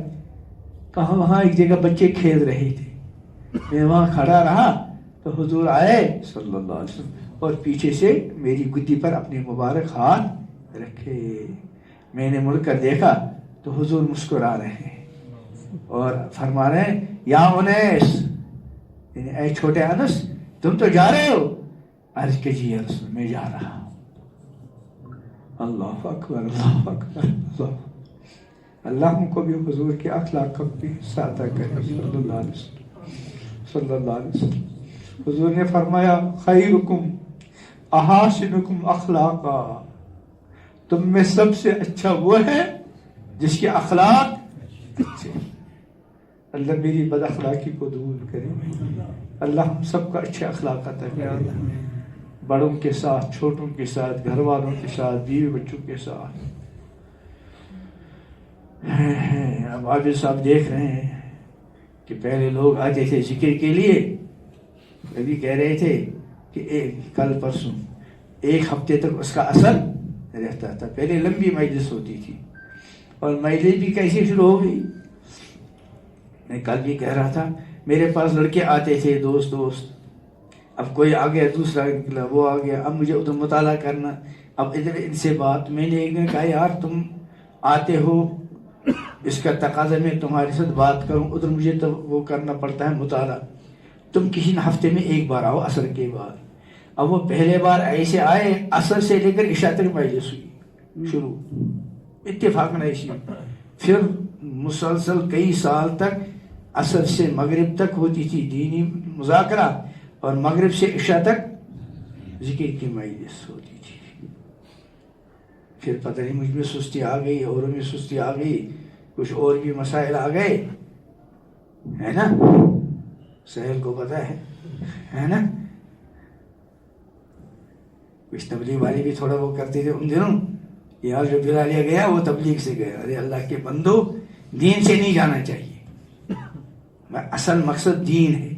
کہاں وہاں ایک جگہ بچے کھیل رہے تھے, میں وہاں کھڑا رہا تو حضور آئے صلی اللہ علیہ وسلم اور پیچھے سے میری گدی پر اپنے مبارک ہاتھ رکھے. میں نے مڑ کر دیکھا تو حضور مسکرا رہے ہیں اور فرما رہے ہیں یا انیس, یعنی اے چھوٹے انس تم تو جا رہے ہو. عرض کہ جی رسول میں جا رہا ہوں. اللہ اکبر اللہ اکبر اللہ. اللہ ہم کو بھی حضور کے اخلاق کا بھی ساتھ کرے صلی اللہ علیہ وسلم صلی اللہ علیہ وسلم. حضور نے فرمایا خیرکم احاسنکم اخلاقا, تم میں سب سے اچھا وہ ہے جس کے اخلاق اچھے. اللہ میری بد اخلاقی کو دور کرے، اللہ ہم سب کا اچھے اخلاق عطا کرے، بڑوں کے ساتھ، چھوٹوں کے ساتھ، گھر والوں کے ساتھ، بیوی بچوں کے ساتھ۔ اب عابد صاحب دیکھ رہے ہیں کہ پہلے لوگ آتے تھے ذکر کے لیے، ابھی کہہ رہے تھے کہ کل پرسوں ایک ہفتے تک اس کا اثر رہتا تھا، پہلے لمبی مجلس ہوتی تھی اور مجلس بھی کیسی شروع ہو گئی۔ میں کل بھی کہہ رہا تھا میرے پاس لڑکے آتے تھے دوست، اب کوئی آ گیا، دوسرا نکلا، وہ آ گیا، اب مجھے ادھر مطالعہ کرنا، اب ادھر ان سے بات۔ میں نے ایک دن کہا یار تم آتے ہو، اس کا تقاضا میں تمہارے ساتھ بات کروں، ادھر مجھے تو وہ کرنا پڑتا ہے مطالعہ، تم کسی ہفتے میں ایک بار آؤ عصر کے بعد۔ اب وہ پہلے بار ایسے آئے، عصر سے لے کر عشاء تک مجلس ہوئی شروع، اتفاق ایسی، پھر مسلسل کئی سال تک عصر سے مغرب تک ہوتی تھی دینی مذاکرہ، اور مغرب سے عشاء تک ذکر کی مجلس ہوتی تھی۔ پھر پتہ نہیں مجھ میں سستی آ گئی، اوروں میں سستی آ گئی، کچھ اور بھی مسائل آ گئے، ہے نا، سہیل کو پتہ ہے نا، کچھ تبلیغ والے بھی تھوڑا وہ کرتے تھے ان دنوں، یار جو بلا لیا گیا وہ تبلیغ سے گیا۔ ارے اللہ کے بندو، دین سے نہیں جانا چاہیے، اصل مقصد دین ہے۔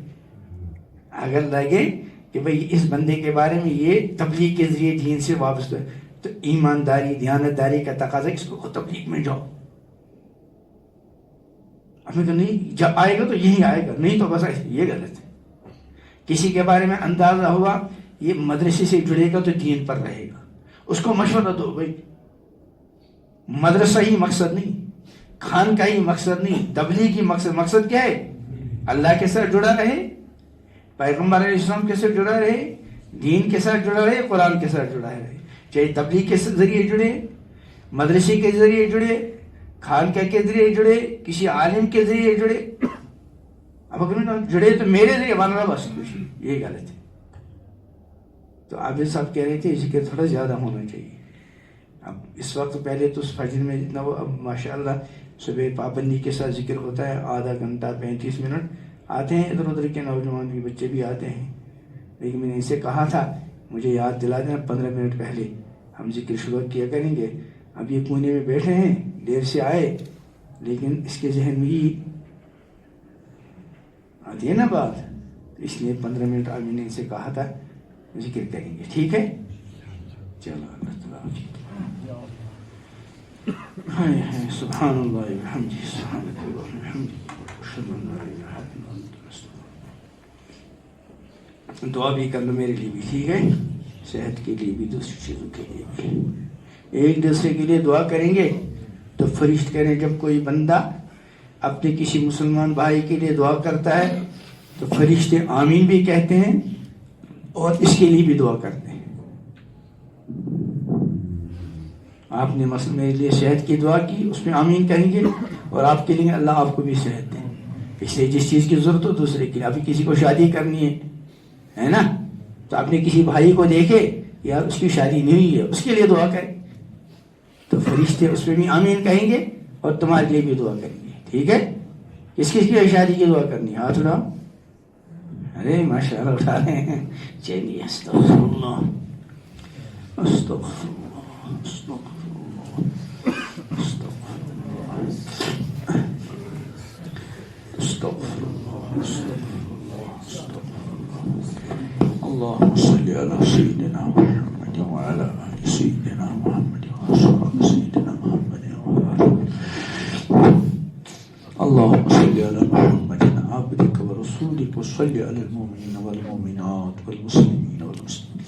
اگر لگے کہ بھئی اس بندے کے بارے میں یہ تبلیغ کے ذریعے دین سے وابستہ ہے تو ایمانداری، دیانتداری کا تقاضا اس کو تبلیغ میں جاؤ۔ ہمیں تو نہیں، جب آئے گا تو یہی آئے گا، نہیں تو بس یہ غلط ہے۔ کسی کے بارے میں اندازہ ہوا یہ مدرسے سے جڑے گا تو دین پر رہے گا، اس کو مشورہ دو، بھائی مدرسہ ہی مقصد نہیں، خان کا ہی مقصد نہیں، تبلیغ ہی مقصد کیا ہے؟ اللہ کے ساتھ جڑا رہے، پیغمبر علیہ السلام کے ساتھ جڑا رہے، دین کے ساتھ جڑا رہے، قرآن کے ساتھ جڑا رہے، چاہے تبلیغ کے ذریعے جڑے، مدرسے کے ذریعے جڑے، خانقاہ کے ذریعے جڑے، کسی عالم کے ذریعے جڑے۔ اب اگر جڑے تو میرے ذریعے بن رہا بس خوشی، یہ غلط ہے۔ تو عابد صاحب کہہ رہے تھے ذکر تھوڑا زیادہ ہونا چاہیے۔ اب اس وقت پہلے تو فجر میں جتنا وہ، اب ماشاءاللہ صبح پابندی کے ساتھ ذکر ہوتا ہے، آدھا گھنٹہ 35 منٹ آتے ہیں، ادھر ادھر کے نوجوان بھی، بچے بھی آتے ہیں، لیکن میں نے ان سے کہا تھا مجھے یاد دلا دینا 15 منٹ پہلے ہم ذکر شروع کیا کریں گے۔ اب یہ کونے میں بیٹھے ہیں، دیر سے آئے، لیکن اس کے ذہن میں ہی آتی ہے نا بات، اس لیے 15 منٹ اب میں نے ان سے کہا تھا ذکر کریں گے، ٹھیک ہے؟ چلو اللہ تعالیٰ سبحان اللہ وبحمدہ، سبحانک اللہم وبحمدک، اشہد ان لا الہ الا انت، استغفرک۔ دعا بھی کر لو میرے لیے بھی، ٹھیک ہے؟ صحت کے لیے بھی، دوسری چیزوں کے لیے بھی، ایک دوسرے کے لیے دعا کریں گے تو فرشت کریں۔ جب کوئی بندہ اپنے کسی مسلمان بھائی کے لیے دعا کرتا ہے تو فرشتے آمین بھی کہتے ہیں اور اس کے لیے بھی دعا کرتے ہیں۔ آپ نے مثلا میرے لیے صحت کی دعا کی، اس میں آمین کہیں گے، اور آپ کے لیے اللہ آپ کو بھی صحت دے، اس لیے جس چیز کی ضرورت ہو دوسرے کے لیے۔ ابھی کسی کو شادی کرنی ہے نا، تو آپ نے کسی بھائی کو دیکھے یار اس کی شادی نہیں ہوئی ہے، اس کے لیے دعا کریں تو فرشتے اس میں بھی آمین کہیں گے اور تمہارے لیے بھی دعا کریں گے، ٹھیک ہے؟ کس کس کی شادی کی دعا کرنی ہے؟ ہاتھ اٹھاؤ۔ ارے ماشاء اللہ اٹھا رہے ہیں، چلیے۔ استغفر اللہ، استغفر اللہ، استغفر اللهم صل على سيدنا محمد وعلى آل سيدنا محمد وأصحاب سيدنا محمد اللهم صل على محمد عبدك ورسولك وصل على المؤمنين والمؤمنات والمسلمين والمسلمات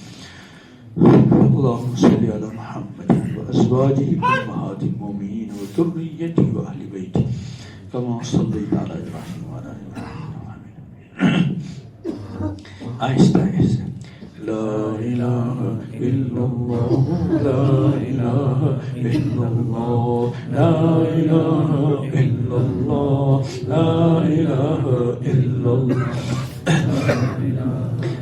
اللهم صل على محمد وأزواجه أمهات المؤمنين وذريته وأهل بيته كما صليت على إبراهيم وعلى آل إبراهيم آہستہ آہستہ لا الہ الا اللہ لا الہ الا اللہ لا الہ الا اللہ لا الہ الا اللہ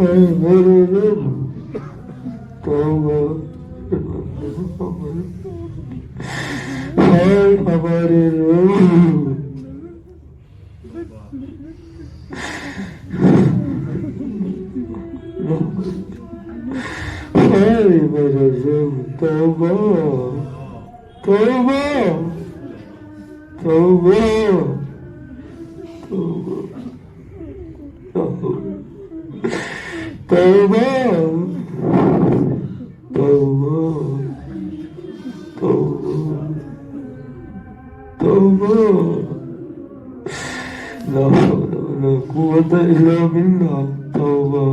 اے میرے رب توبہ ہائے ہمارے رب ہائے میرے رب توبہ توبہ توبہ توبہ توبہ توبہ لا حول ولا قوة إلا بالله توبہ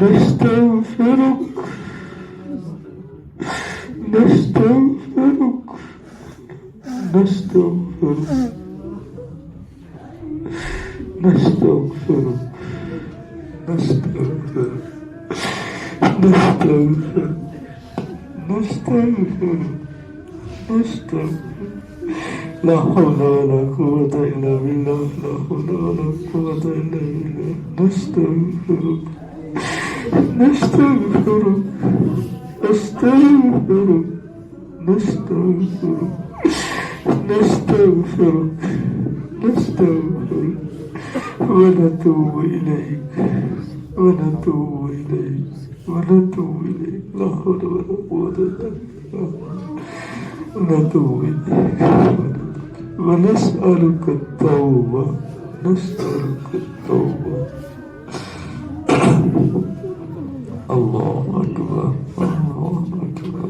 نستغفرك نستغفرك نستغفرك نستغفرك نستغفرك نستغفرك نستغفرك نستغفرك لا حول ولا قوة إلا بالله لا حول ولا قوة إلا بالله نستغفرك نستغفرك نستغفرك نستغفرك نستغفرك نستغفرك ونتوب إليك ونتوب إليك ونتوب إليك لا حول ولا قوة إلا بالله نتوب إليك ونسألك التوبة نسألك التوبة الله أكبر الله أكبر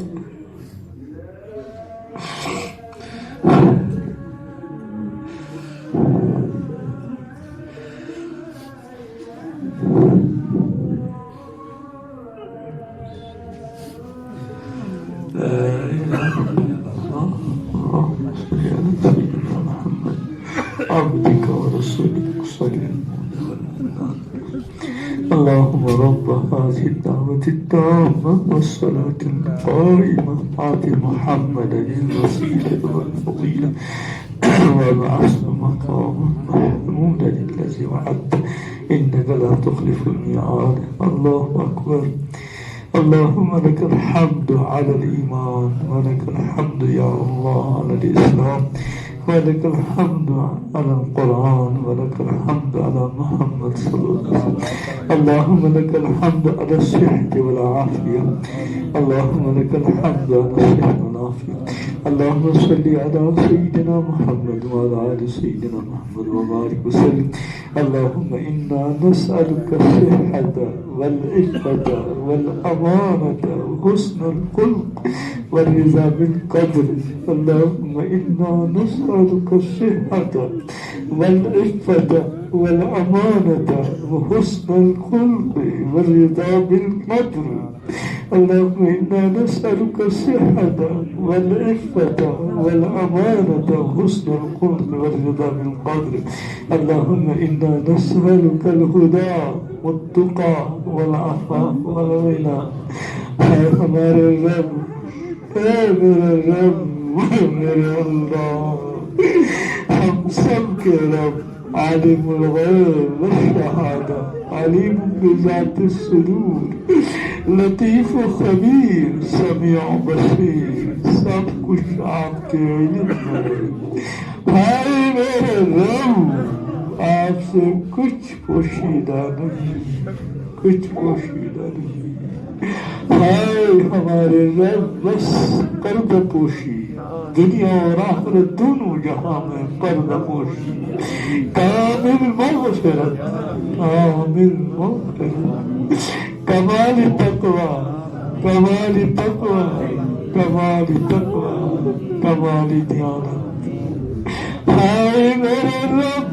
لا إله إلا الله اللهم صل على سيدنا محمد عبدك ورسولك صلى الله عليه وسلم اللهم رب هذه الدعوة التامة والصلاة القائمة آت محمدا الوسيلة والفضيلة وابعث مقاما محمودا الذي وعدته إنك لا تخلف الميعاد الله أكبر اللهم لك الحمد على الإيمان ولك الحمد يا الله على الإسلام ولك الحمد على القرآن ولك الحمد على محمد صلى الله عليه وسلم اللهم لك الحمد على الصحة والعافية اللهم لك الحمد على الصحة والعافية اللهم صل على سيدنا محمد وعلى آل سيدنا محمد وبارك وسلم اللهم إنا نسألك الصحة والعفة والأمانة وحسن الخلق والرضا بالقدر اللهم إنا نسألك الصحة والعفة والأمانة وحسن الخلق والرضا بالقدر اللهم إنا نسألك الصحة والعفة والأمانة وحسن الخلق والرضا بالقدر اللهم إنا نسألك الهدى والتقى والعفاف والغنى اے ہمارے رب اے میرے رب میرے اللہ ہم سب کے رب عالم الغیب والشہادہ علیم بذات الصدور لطیف و خبیر سمیع بصیر سب کچھ آپ کے علم میں ہائے میرے رب آپ سے کچھ پوشیدہ نہیں کچھ پوشیدہ نہیں ہائے ہمارے رب بس پردہ پوشی دنیا اور آخرت دونوں جہاں میں پردہ پوشی کامل مغفرت کامل مغفرت کمال تقوی کمال تقوی کمال تقوی کمال دیانت ہائے میرے رب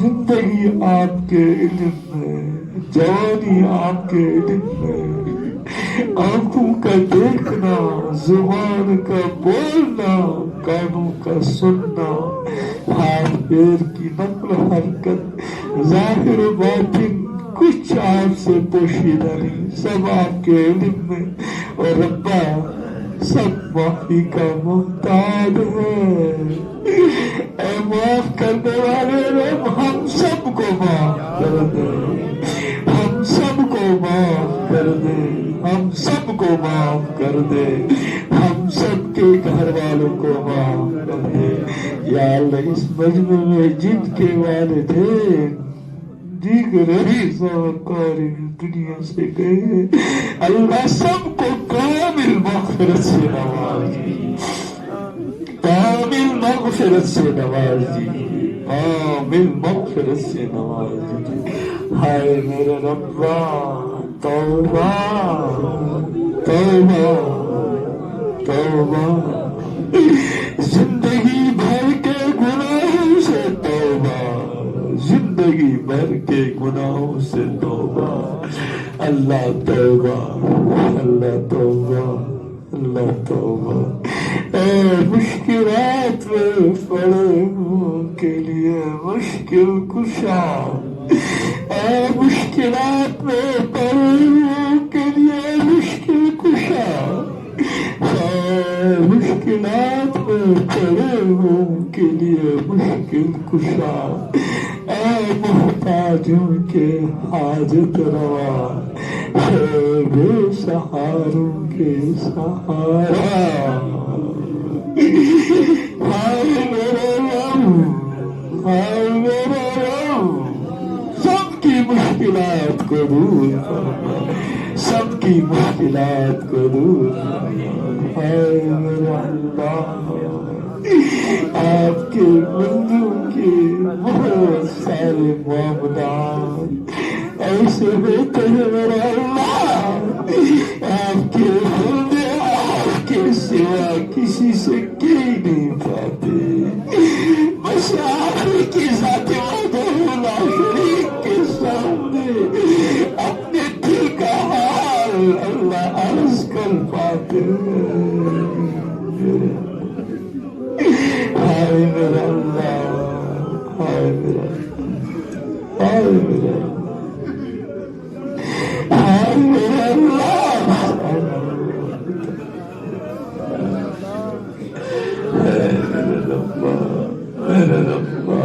زندگی آپ کے علم میں جوانی آپ کے علم میں آنکھوں کا دیکھنا زبان کا بولنا کانوں کا سننا ہاتھ پیر کی نقل حرکت ظاہر و باطن کچھ آپ سے پوشیدہ نہیں سب آپ کے علم میں اور ربا سب معافی کا محتاج ہے. اے معاف کرنے والے رب ہم سب کو معاف کر دے, ہم سب کو معاف کر دے, ہم سب کو معاف کر دے, ہم سب کے گھر والوں کو معاف کر دے. یا اللہ اس مجمع میں جن کے والدین دیگر کاری دنیا سے گئے, اللہ سب کو کامل مغفرت سے نواز دی, کامل مغفرت سے نواز دی, کامل مغفرت سے نواز دی. ہائے میرے ربا توبہ توبہ توبہ, زندگی بھر کے گناہوں سے توبہ, زندگی بھر کے گناہوں سے توبہ. اللہ توبہ, اللہ توبہ, اللہ توبہ. اے مشکلات میں پڑے کے لیے مشکل کشا, اے مشکلات میں پڑے کے لیے مشکل کشا, مشکلات میں پڑے کے لیے مشکل کشا. اے محتاجوں کے حاجت روا, اے بے سہاروں کے سہارا. ہائے میرے رب, ہائے میرے رب, سب کی مشکلات کو دور فرما, سب کی مشکلات کو دور فرما. ہائے میرا اللہ, آپ کے بندوں کے بہت سارے معاملات ایسے ہوتے ہیں میرا اللہ, آپ کے بندے آپ کے سوا کسی سے کہہ نہیں پاتے, بس آپ کی ذات لا شریک کے سامنے اپنے دل کا حال اللہ عرض کر پاتے. ہائے میرا اللہ, ہائے میرا, ہائے میرا, ہائے میرا اللہ, میرا ربا, میرا ربا,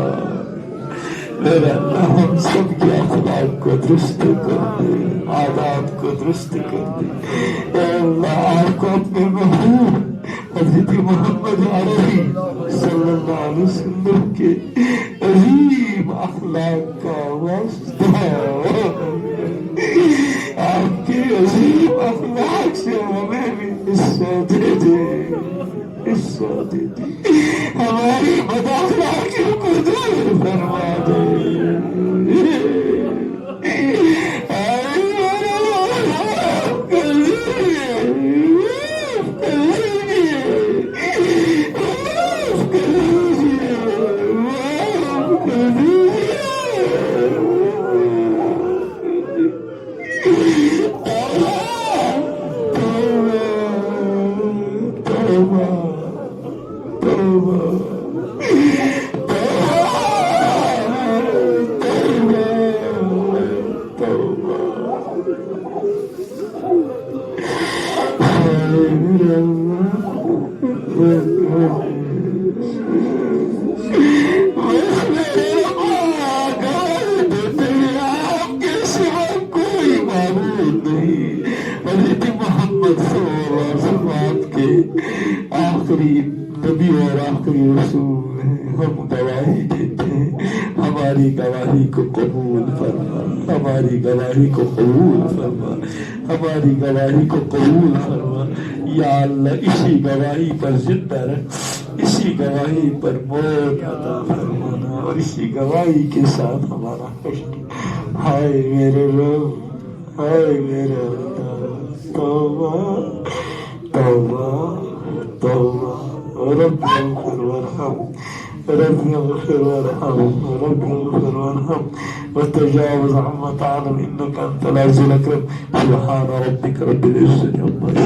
میرا اللہ ہم سب کے اخلاق کو درست کر دے, عادات کو درست کر دے. اے اللہ آپ کو اپنے محبوب حضرت محمد عربی صلی اللہ علیہ وسلم کے عظیم اخلاق کا واسطہ, آپ کے عظیم اخلاق سے ہمیں بھی حصہ دے دے, حصہ دے دے, ہماری بد اخلاقیوں کو دور فرما دے. نبی اور آخری رسول ہیں, ہم گواہی دیتے ہیں, ہماری گواہی کو قبول فرما, ہماری گواہی کو قبول فرما, ہماری گواہی کو قبول فرما. یا اللہ اسی گواہی پر زندہ رکھ, اسی گواہی پر موت عطا فرمانا, اور اسی گواہی کے ساتھ ہمارا حشر. ہائے میرے رب, ہائے میرے اللہ, توبہ توبہ توبہ. رب اغفر وارحم, رب اغفر وارحم, رب اغفر وارحم, وتجاوز عما تعلم انك انت العزيز الاكرم. سبحان ربك رب العزة عما يصفون.